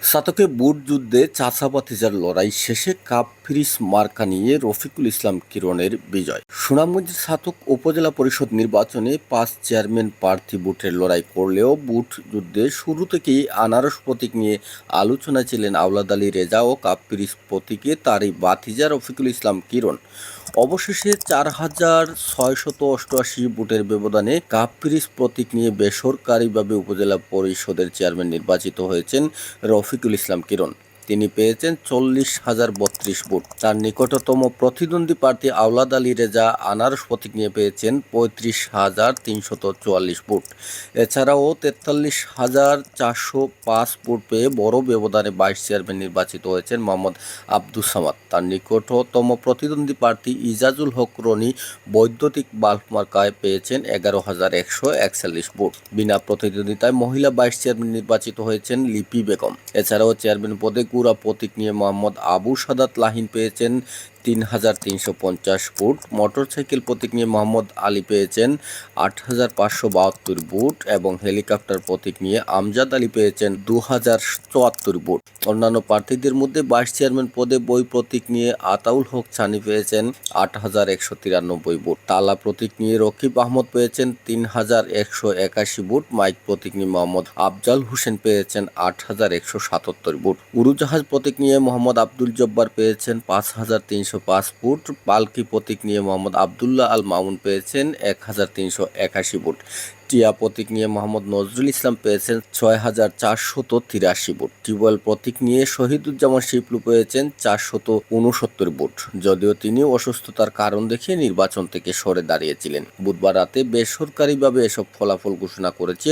সাতকে বুট যুদ্ধে চাচাবাতিজার লড়াই শেষে কাপ ফ্রিজ মার্কা নিয়ে রফিকুল ইসলাম কিরণের বিজয়। সুনামগঞ্জের সাতক উপজেলা পরিষদ নির্বাচনে ৫ চেয়ারম্যান প্রার্থী বুটের লড়াই করলেও বুট যুদ্ধে শুরু থেকেই আনারস প্রতীক নিয়ে আলোচনায় ছিলেন আওলাদ আলী রেজা ও কাপ ফ্রিজ প্রতীকে তারই বাতিজা রফিকুল ইসলাম কিরণ। অবশেষে ৪,৬৮৮ ভোটের ব্যবধানে কাপ ফ্রিজ প্রতীক নিয়ে বেসরকারিভাবে উপজেলা পরিষদের চেয়ারম্যান নির্বাচিত হয়েছেন রফিকুল ইসলাম কিরণ। তিনি পেয়েছেন ৪০,০৩২ ভোট। তার নিকটতম প্রতিদ্বন্দ্বী প্রার্থী আওলাদ আলী রেজা আনারস প্রতীক নিয়ে পেয়েছেন ৩৫,৩৪৪ ভোট। এছাড়াও ৪৩,৪০৫ ভোট পেয়ে বড় ব্যবধানে ২২ চেয়ারম্যান নির্বাচিত হয়েছেন মোহাম্মদ আব্দুস সামাদ। তার নিকটতম প্রতিদ্বন্দ্বী প্রার্থী ইজাজুল হক রনি বৈদ্যুতিক বাল্ব মার্কায় পেয়েছেন ১১,১৪১ ভোট। বিনা প্রতিদ্বন্দ্বিতায় মহিলা ২২ চেয়ারম্যান নির্বাচিত হয়েছেন লিপি বেগম। এছাড়াও চেয়ারম্যান পদে গুড়া প্রতীক নিয়ে মোহাম্মদ আবু সাদাত লাহিন পেয়েছেন ৩,৩৫০ ভোট। মোটরসাইকেল প্রতীক নিয়ে মোহাম্মদ আলী পেয়েছেন ৮,৫৭২ ভোট এবং হেলিকপ্টার প্রতীক নিয়ে আমজাদ আলী পেয়েছেন ২,০৭৪ ভোট। অন্যান্য প্রার্থীদের মধ্যে ২২ চেয়ারম্যান পদে বই প্রতীক নিয়ে আতাউল হক ছানি পেয়েছেন ৮,১৯৩ ভোট। তালা প্রতীক নিয়ে রকিব আহমদ পেয়েছেন ৩,১৮১ ভোট। মাইক প্রতীক নিয়ে মোহাম্মদ আফজাল হোসেন পেয়েছেন ৮,১৭৭ ভোট। উড়োজাহাজ প্রতীক নিয়ে মোহাম্মদ আব্দুল জব্বার পেয়েছেন ৫,৩০৫ ভোট। পালকি প্রতীক নিয়ে মোহাম্মদ আবদুল্লাহ আল মামুন পেয়েছেন ১,৩৮১ ভোট। টিয়া প্রতীক নিয়ে মোহাম্মদ নজরুল ইসলাম পেয়েছেন ৬,৪৮৩ ভোট। টিউবওয়েল প্রতীক নিয়ে শহীদুজ্জামান শিপলু পেয়েছেন ৪৬৯ ভোট, যদিও তিনি অসুস্থতার কারণ দেখিয়ে নির্বাচন থেকে সরে দাঁড়িয়েছিলেন। বুধবার রাতে বেসরকারিভাবে এসব ফলাফল ঘোষণা করেছে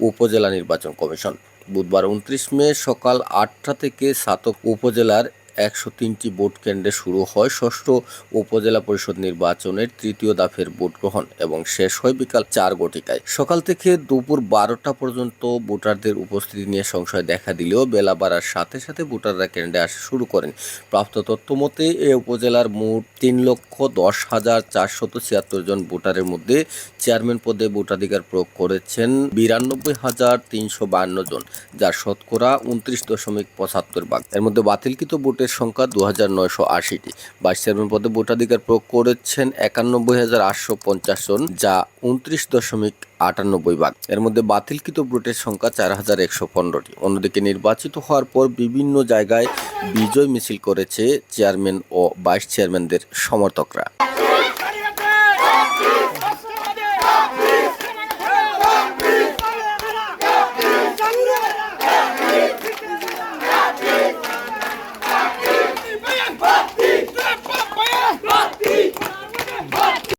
উপজেলা নির্বাচন কমিশন। বুধবার ২৯ মে সকাল ৮টা থেকে সাতক উপজেলার ১০৩টি ভোট কেন্দ্রে শুরু হয় ষষ্ঠ উপজেলা পরিষদ নির্বাচনের তৃতীয় দফার ভোট গ্রহণ এবং শেষ হয় বিকাল ৪ ঘটিকায়। সকাল থেকে দুপুর ১২টা পর্যন্ত ভোটারদের উপস্থিতি নিয়ে সংশয় দেখা দিলেও বেলা বাড়ার সাথে সাথে ভোটাররা কেন্দ্রে আসা শুরু করেন। প্রাপ্ত তথ্য মতে এ উপজেলার মোট ৩,১০,৪৭৬ জন ভোটারের মধ্যে চেয়ারম্যান পদে ভোটাধিকার প্রয়োগ করেছেন ৯২,৩৫২ জন, যার শতকরা ২৯.৭৫%। এর মধ্যে বাতিলকৃত ভোটের সংখ্যা ২,৯৮০টি। ভাইস চেয়ারম্যান পদে ভোটাধিকার প্রয়োগ করেছেন ৯১,৮৫০ জন, যা ২৯.৯৮%। এর মধ্যে বাতিলকৃত ভোটের সংখ্যা ৪,১১৫টি। অন্যদিকে নির্বাচিত হওয়ার পর বিভিন্ন জায়গায় বিজয় মিছিল করেছে চেয়ারম্যান ও ভাইস চেয়ারম্যানদের সমর্থকরা।